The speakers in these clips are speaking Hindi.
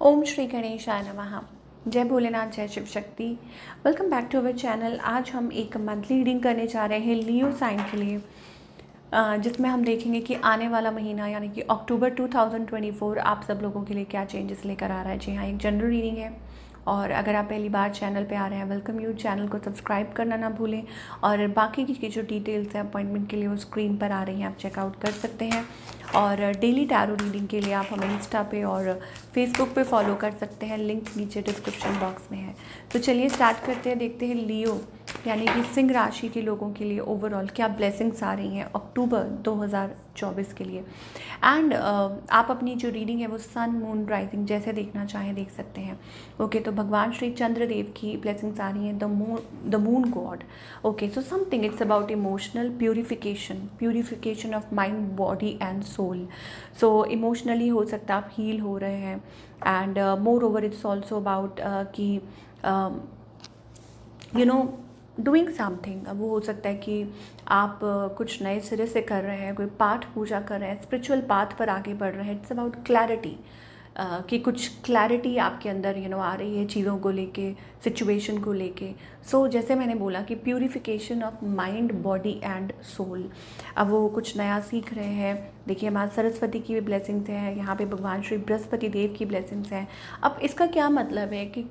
ओम श्री गणेशाय नमः। जय भोलेनाथ, जय Shiv Shakti. Welcome back to our channel. आज हम एक मंथली रीडिंग करने जा रहे हैं लियो साइन के लिए, जिसमें हम देखेंगे कि आने वाला महीना यानी कि अक्टूबर 2024 आप सब लोगों के लिए क्या चेंजेस लेकर आ रहा है। जी हाँ, एक जनरल रीडिंग है और अगर आप पहली बार चैनल पे आ रहे हैं, वेलकम यू। चैनल को सब्सक्राइब करना ना भूलें और बाकी की जो डिटेल्स हैं अपॉइंटमेंट के लिए वो स्क्रीन पर आ रही हैं, आप चेकआउट कर सकते हैं। और डेली टैरो रीडिंग के लिए आप हमें इंस्टा पे और फेसबुक पे फॉलो कर सकते हैं, लिंक नीचे डिस्क्रिप्शन बॉक्स में है। तो चलिए स्टार्ट करते हैं, देखते हैं लियो यानी कि सिंह राशि के लोगों के लिए ओवरऑल क्या ब्लेसिंग्स आ रही हैं अक्टूबर 2024 के लिए। एंड आप अपनी जो रीडिंग है वो सन मून राइजिंग जैसे देखना चाहें देख सकते हैं। ओके, तो भगवान श्री चंद्रदेव की ब्लेसिंग्स आ रही हैं, the moon god. Okay, so something it's about emotional purification of mind, body and soul. So emotionally हो सकता है आप हील हो रहे हैं and moreover it's also about कि यू नो डूइंग समथिंग। अब वो हो सकता है कि आप कुछ नए सिरे से कर रहे हैं, कोई पाठ पूजा कर रहे हैं, स्पिरिचुअल पाथ पर आगे बढ़ रहे हैं। इट्स अबाउट क्लैरिटी, कि कुछ क्लैरिटी आपके अंदर आ रही है चीज़ों को लेके, सिचुएशन को लेके। सो जैसे मैंने बोला कि purification of mind, body and soul. अब वो कुछ नया सीख रहे हैं। देखिए, माँ सरस्वती की भी ब्लेसिंग्स हैं, यहाँ पे भगवान श्री बृहस्पति देव की ब्लेसिंग्स हैं। अब इसका क्या मतलब है कि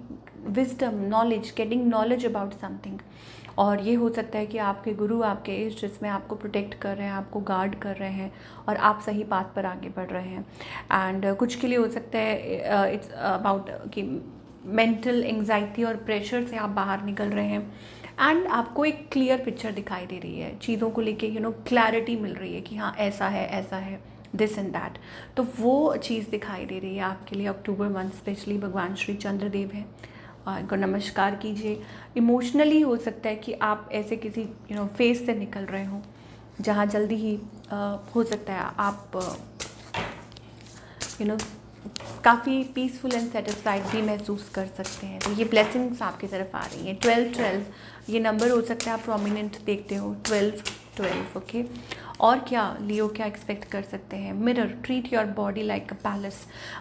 wisdom, knowledge, getting knowledge about something. और ये हो सकता है कि आपके गुरु, आपके इष्ट जिसमें आपको प्रोटेक्ट कर रहे हैं, आपको गार्ड कर रहे हैं और आप सही पाथ पर आगे बढ़ रहे हैं। एंड कुछ के लिए हो सकता है इट्स अबाउट कि मेंटल एंग्जाइटी और प्रेशर से आप बाहर निकल रहे हैं एंड आपको एक क्लियर पिक्चर दिखाई दे रही है चीज़ों को लेके, क्लैरिटी मिल रही है कि हाँ ऐसा है, दिस एंड दैट। तो वो चीज़ दिखाई दे रही है आपके लिए अक्टूबर मंथ। स्पेशली भगवान श्री चंद्रदेव हैं और इनको नमस्कार कीजिए। इमोशनली हो सकता है कि आप ऐसे किसी फेज से निकल रहे हो जहाँ जल्दी ही हो सकता है आप काफ़ी पीसफुल एंड सेटिस्फाइड भी महसूस कर सकते हैं। तो ये ब्लेसिंग्स आपकी तरफ आ रही हैं। 12 ये नंबर हो सकता है आप प्रोमिनेंट देखते हो, 12 ओके। और क्या लियो क्या एक्सपेक्ट कर सकते हैं। Mirror, treat your body like a palace.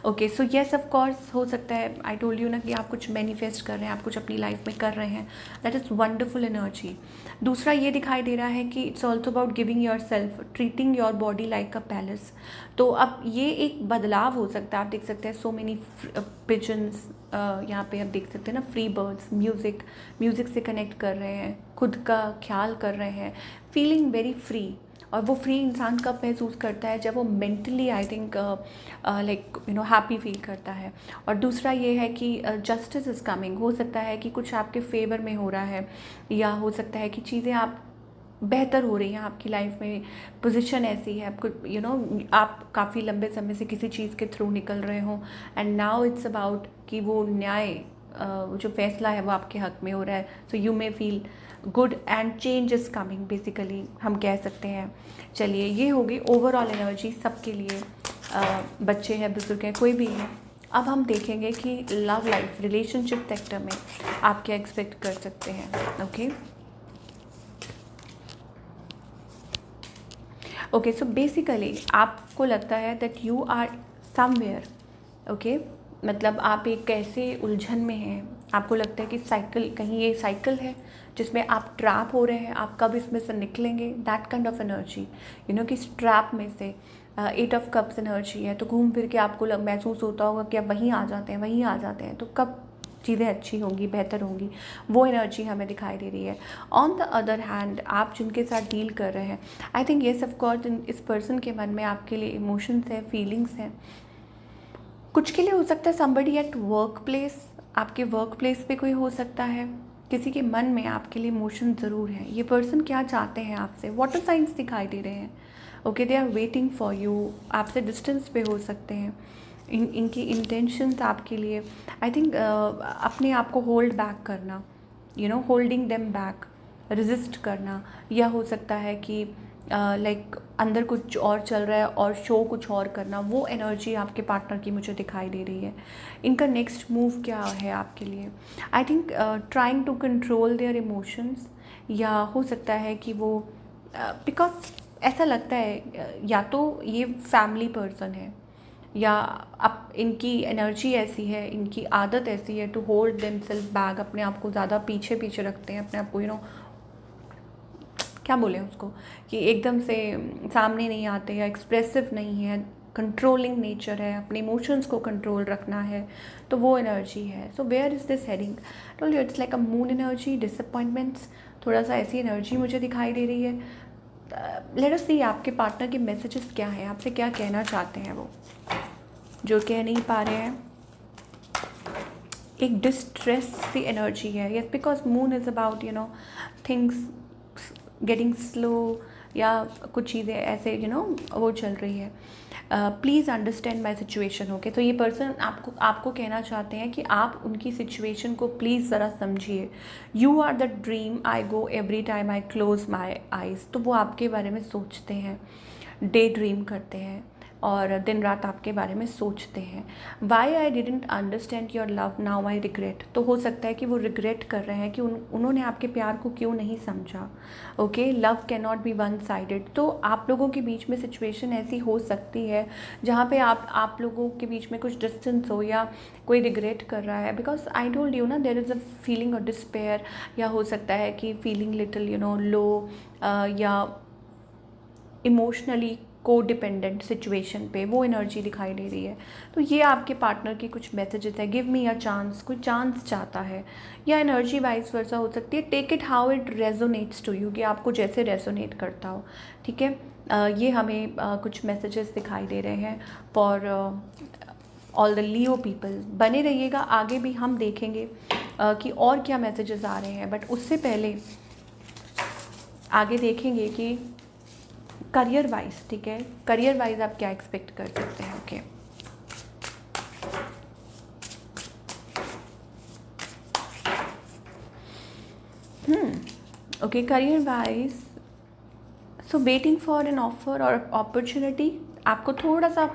Okay, so yes of course हो सकता है, आई टोल्ड यू ना, कि आप कुछ मैनिफेस्ट कर रहे हैं, आप कुछ अपनी लाइफ में कर रहे हैं। That is wonderful energy. दूसरा ये दिखाई दे रहा है कि it's also about giving your self, treating your body like a palace. तो अब ये एक बदलाव हो सकता है। आप देख सकते हैं सो मेनी पिजन्स, यहाँ पे आप देख सकते हैं ना, फ्री बर्ड्स, म्यूज़िक से कनेक्ट कर रहे हैं, खुद का ख्याल कर रहे हैं, फीलिंग वेरी फ्री। और वो फ्री इंसान कब महसूस करता है, जब वो mentally I think like happy feel करता है। और दूसरा ये है कि जस्टिस इज़ कमिंग। हो सकता है कि कुछ आपके फेवर में हो रहा है या हो सकता है कि चीज़ें आप बेहतर हो रही हैं आपकी लाइफ में। पोजीशन ऐसी है आपको आप काफ़ी लंबे समय से किसी चीज़ के थ्रू निकल रहे हो एंड नाउ इट्स अबाउट कि वो न्याय, जो फैसला है वो आपके हक में हो रहा है। So you may feel good and change is coming, basically हम कह सकते हैं। चलिए, ये होगी ओवरऑल एनर्जी सबके लिए, बच्चे हैं, बुजुर्ग हैं, कोई भी है। अब हम देखेंगे कि लव लाइफ, रिलेशनशिप सेक्टर में आप क्या एक्सपेक्ट कर सकते हैं। ओके, सो बेसिकली आपको लगता है that you are somewhere. Okay, मतलब आप एक कैसे उलझन में हैं। आपको लगता है कि साइकिल, कहीं ये साइकिल है जिसमें आप ट्रैप हो रहे हैं, आप कब इसमें से निकलेंगे। दैट काइंड ऑफ एनर्जी, कि इस ट्रैप में से 8 ऑफ कप्स एनर्जी है। तो घूम फिर के आपको महसूस होता होगा कि आप वहीं आ जाते हैं, तो कब चीज़ें अच्छी होंगी, बेहतर होंगी, वो एनर्जी हमें दिखाई दे रही है। ऑन द अदर हैंड, आप जिनके साथ डील कर रहे हैं, I think yes of course इस पर्सन के मन में आपके लिए इमोशंस हैं, फीलिंग्स हैं। कुछ के लिए हो सकता है समबडी एट वर्क प्लेस, आपके वर्क प्लेस पे कोई हो सकता है। किसी के मन में आपके लिए इमोशन ज़रूर है। ये पर्सन क्या चाहते हैं आपसे, वाटर साइंस दिखाई दे रहे हैं। Okay, they are waiting for you, आपसे डिस्टेंस पे हो सकते हैं। इनकी इंटेंशंस आपके लिए, आई थिंक अपने आप को होल्ड बैक करना, होल्डिंग देम बैक, रेजिस्ट करना। या हो सकता है कि लाइक अंदर कुछ और चल रहा है और शो कुछ और करना। वो एनर्जी आपके पार्टनर की मुझे दिखाई दे रही है। इनका नेक्स्ट मूव क्या है आपके लिए, I think trying to control their emotions. या हो सकता है कि वो बिकॉज ऐसा लगता है या तो ये फैमिली पर्सन है या अब इनकी एनर्जी ऐसी है, इनकी आदत ऐसी है टू होल्ड देमसेल्फ बैक, अपने आप को ज़्यादा पीछे पीछे रखते हैं, अपने आप को क्या बोलें उसको, कि एकदम से सामने नहीं आते या एक्सप्रेसिव नहीं है, कंट्रोलिंग नेचर है, अपने इमोशंस को कंट्रोल रखना है, तो वो एनर्जी है. So where is this heading? Told you it's like a moon energy, disappointments, थोड़ा सा ऐसी एनर्जी मुझे दिखाई दे रही है. लेट अस सी आपके पार्टनर के मैसेजेस क्या हैं, आपसे क्या कहना चाहते हैं वो, जो कह नहीं पा रहे हैं. एक डिस्ट्रेस सी एनर्जी है. Yes, because moon is about things getting slow, या कुछ चीज़ें ऐसे वो चल रही है. Please understand my situation. Okay, तो ये पर्सन आपको कहना चाहते हैं कि आप उनकी सिचुएशन को प्लीज़ ज़रा समझिए. You are the dream I go every time I close my eyes. तो वो आपके बारे में सोचते हैं, डे ड्रीम करते हैं और दिन रात आपके बारे में सोचते हैं. Why I didn't understand your love now I regret. तो हो सकता है कि वो रिग्रेट कर रहे हैं कि उन्होंने आपके प्यार को क्यों नहीं समझा. Okay, love can not be one sided. तो आप लोगों के बीच में सिचुएशन ऐसी हो सकती है जहाँ पे आप लोगों के बीच में कुछ डिस्टेंस हो या कोई रिग्रेट कर रहा है. बिकॉज आई टोल्ड यू ना, there is a feeling of despair, या हो सकता है कि फीलिंग लिटिल लो, या इमोशनली को डिपेंडेंट सिचुएशन पे वो एनर्जी दिखाई दे रही है. तो ये आपके पार्टनर के कुछ मैसेजेस है. गिव मी अ चांस, कोई चांस चाहता है, या एनर्जी वाइज वर्सा हो सकती है. Take it how it resonates to you, कि आपको जैसे रेजोनेट करता हो. ठीक है, ये हमें कुछ मैसेजेस दिखाई दे रहे हैं for all the Leo people. बने रहिएगा, आगे भी हम देखेंगे कि और क्या मैसेजेस आ रहे हैं. बट उससे पहले आगे देखेंगे कि करियर वाइज, ठीक है, करियर वाइज आप क्या एक्सपेक्ट कर सकते हैं. Okay, okay, career wise so waiting for an offer और अपॉर्चुनिटी. आपको थोड़ा सा,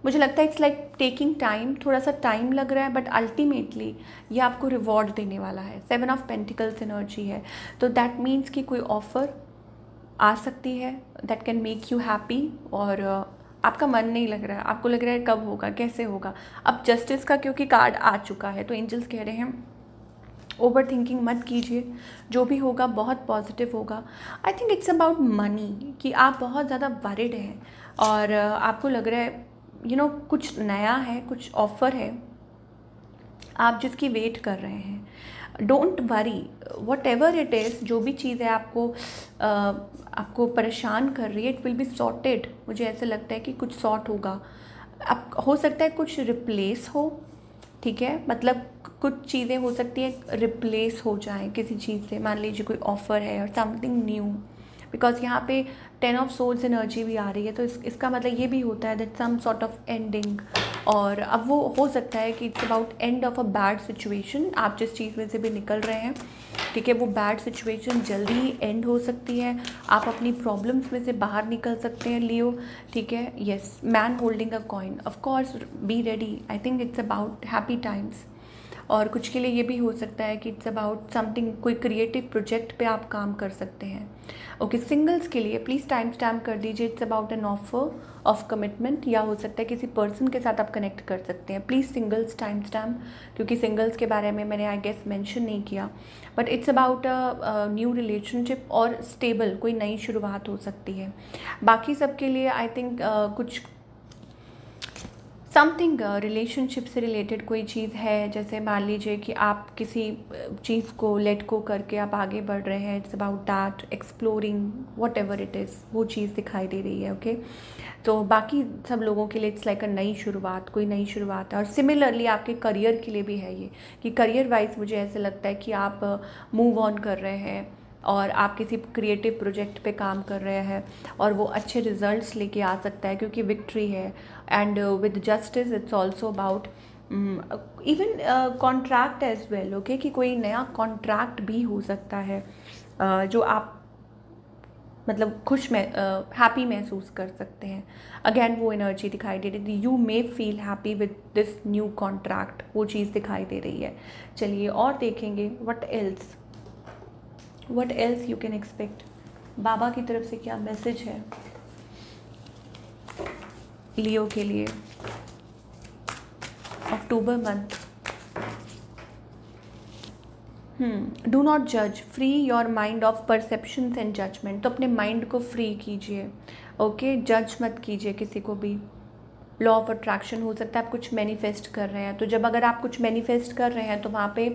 मुझे लगता है इट्स लाइक टेकिंग टाइम, थोड़ा सा टाइम लग रहा है, बट अल्टीमेटली ये आपको रिवॉर्ड देने वाला है. 7 ऑफ पेंटिकल्स एनर्जी है, तो दैट मीन्स कि कोई ऑफ़र आ सकती है that can make you happy. और आपका मन नहीं लग रहा है, आपको लग रहा है कब होगा, कैसे होगा. अब जस्टिस का क्योंकि कार्ड आ चुका है, तो एंजल्स कह रहे हैं ओवर थिंकिंग मत कीजिए, जो भी होगा बहुत पॉजिटिव होगा. I think it's about money, कि आप बहुत ज़्यादा वरिड हैं और आपको लग रहा है कुछ नया है, कुछ ऑफ़र है, आप जिसकी वेट कर रहे हैं. Don't worry, what ever it is, जो भी चीज़ है आपको परेशान कर रही है, इट विल बी सॉर्टेड. मुझे ऐसा लगता है कि कुछ सॉर्ट होगा. अब हो सकता है कुछ रिप्लेस हो, ठीक है, मतलब कुछ चीज़ें हो सकती हैं रिप्लेस हो जाएं किसी चीज़ से. मान लीजिए कोई ऑफ़र है और समथिंग न्यू, बिकॉज यहाँ पे 10 ऑफ सोल्स एनर्जी भी आ रही है. तो इसका मतलब ये भी होता है that some sort of ending. और अब वो हो सकता है कि it's about end of a bad situation. आप जिस चीज़ में से भी निकल रहे हैं, ठीक है, वो बैड सिचुएशन जल्दी ही एंड हो सकती है. आप अपनी प्रॉब्लम्स में से बाहर निकल सकते हैं लियो. ठीक है, yes, man holding a coin, of course be ready. I think it's about happy times. और कुछ के लिए ये भी हो सकता है कि इट्स अबाउट समथिंग, कोई क्रिएटिव प्रोजेक्ट पे आप काम कर सकते हैं. ओके, सिंगल्स के लिए प्लीज़ टाइम स्टैम्प कर दीजिए. It's about an offer of commitment, या हो सकता है किसी पर्सन के साथ आप कनेक्ट कर सकते हैं. प्लीज़ सिंगल्स टाइम स्टैम्प, क्योंकि सिंगल्स के बारे में मैंने आई गेस मेंशन नहीं किया. But it's about a new relationship और स्टेबल कोई नई शुरुआत हो सकती है. बाकी सबके लिए आई थिंक कुछ समथिंग रिलेशनशिप से रिलेटेड कोई चीज़ है. जैसे मान लीजिए कि आप किसी चीज़ को लेट को करके आप आगे बढ़ रहे हैं. It's about that, exploring what ever it is, वो चीज़ दिखाई दे रही है. ओके, तो बाकी सब लोगों के लिए इट्स लाइक अ नई शुरुआत, कोई नई शुरुआत है. और सिमिलरली आपके करियर के लिए भी है ये, कि करियर वाइज मुझे ऐसे लगता है कि आप मूव ऑन कर रहे हैं और आप किसी क्रिएटिव प्रोजेक्ट पे काम कर रहे हैं और वो अच्छे रिजल्ट्स लेके आ सकता है, क्योंकि विक्ट्री है. And with justice it's also about even contract as well. Okay, कि कोई नया कॉन्ट्रैक्ट भी हो सकता है जो आप मतलब खुश में हैप्पी महसूस कर सकते हैं. अगेन वो एनर्जी दिखाई दे रही थी, you may feel happy with this new contract, वो चीज़ दिखाई दे रही है. चलिए और देखेंगे what else you can expect. बाबा की तरफ से क्या मैसेज है लियो के लिए. October month. डू नॉट जज, free your mind of perceptions and judgement. तो अपने माइंड को फ्री कीजिए, ओके। जज मत कीजिए किसी को भी। लॉ ऑफ अट्रैक्शन हो सकता है आप कुछ मैनिफेस्ट कर रहे हैं, तो जब अगर आप कुछ मैनिफेस्ट कर रहे हैं तो वहाँ पे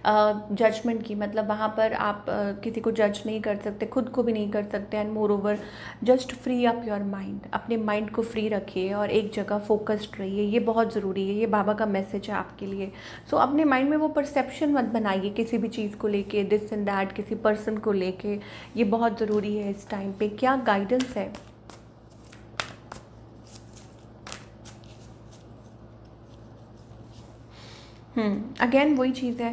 जजमेंट की मतलब वहाँ पर आप किसी को जज नहीं कर सकते, खुद को भी नहीं कर सकते। And more over just free up your mind, अपने माइंड को फ्री रखिए और एक जगह फोकस्ड रहिए, ये बहुत ज़रूरी है। ये बाबा का मैसेज है आपके लिए। सो अपने माइंड में वो परसेप्शन मत बनाइए किसी भी चीज़ को लेके, दिस एंड दैट, किसी पर्सन को लेके। ये बहुत ज़रूरी है इस टाइम पे। क्या गाइडेंस है? अगेन वही चीज़ है,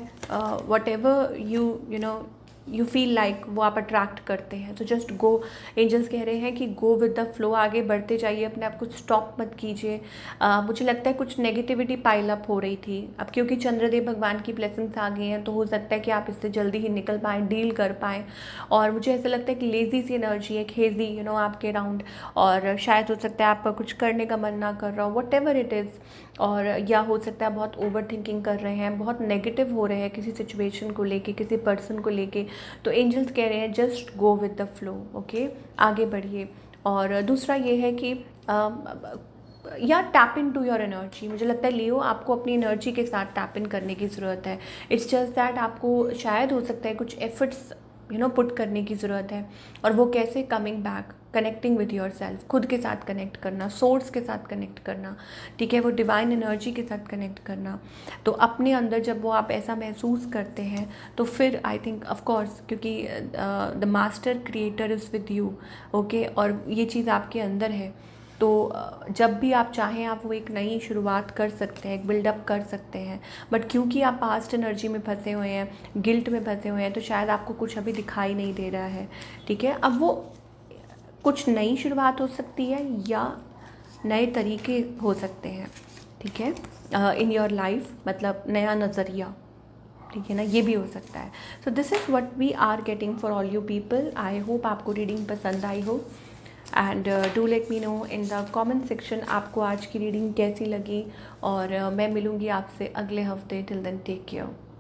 what ever you know you feel like वो आप अट्रैक्ट करते हैं। तो जस्ट गो, एंजल्स कह रहे हैं कि गो विद द फ्लो, आगे बढ़ते जाइए, अपने आप को स्टॉप मत कीजिए। मुझे लगता है कुछ नेगेटिविटी पाइल अप हो रही थी, अब क्योंकि चंद्रदेव भगवान की ब्लेसिंग्स आ गई हैं तो हो सकता है कि आप इससे जल्दी ही निकल पाएँ, डील कर पाएँ। और मुझे ऐसा लगता है कि लेज़ी सी एनर्जी, एक हेज़ी आपके अराउंड, और शायद हो सकता है आपका कुछ करने का मन ना कर रहा हो, वट एवर इट इज़। और या हो सकता है बहुत ओवर थिंकिंग कर रहे हैं, बहुत नेगेटिव हो रहे हैं किसी सिचुएशन को लेके, किसी पर्सन को लेके। तो एंजल्स कह रहे हैं just go with the flow, okay, आगे बढ़िए। और दूसरा ये है कि या tap into your energy. मुझे लगता है लियो आपको अपनी एनर्जी के साथ टैप इन करने की ज़रूरत है। इट्स जस्ट दैट आपको शायद हो सकता है कुछ एफर्ट्स पुट करने की ज़रूरत है। और वो कैसे? Coming back, connecting with your self, खुद के साथ कनेक्ट करना, सोर्स के साथ कनेक्ट करना, ठीक है, वो डिवाइन एनर्जी के साथ कनेक्ट करना। तो अपने अंदर जब वो आप ऐसा महसूस करते हैं तो फिर आई थिंक ऑफ कोर्स, क्योंकि the master creator is with you, okay, और ये चीज़ आपके अंदर है। तो जब भी आप चाहें आप वो एक नई शुरुआत कर सकते हैं, एक बिल्डअप कर सकते हैं। बट क्योंकि आप पास्ट एनर्जी में फंसे हुए हैं, गिल्ट में फंसे हुए हैं, तो शायद आपको कुछ अभी दिखाई नहीं दे रहा है, ठीक है। अब वो कुछ नई शुरुआत हो सकती है या नए तरीके हो सकते हैं, ठीक है, इन योर लाइफ, मतलब नया नज़रिया, ठीक है ना, ये भी हो सकता है। So this is what we are getting for all you people. I hope आपको रीडिंग पसंद आई हो, and do let me know in the comment section आपको आज की रीडिंग कैसी लगी। और मैं मिलूँगी आपसे अगले हफ्ते। Till then take care.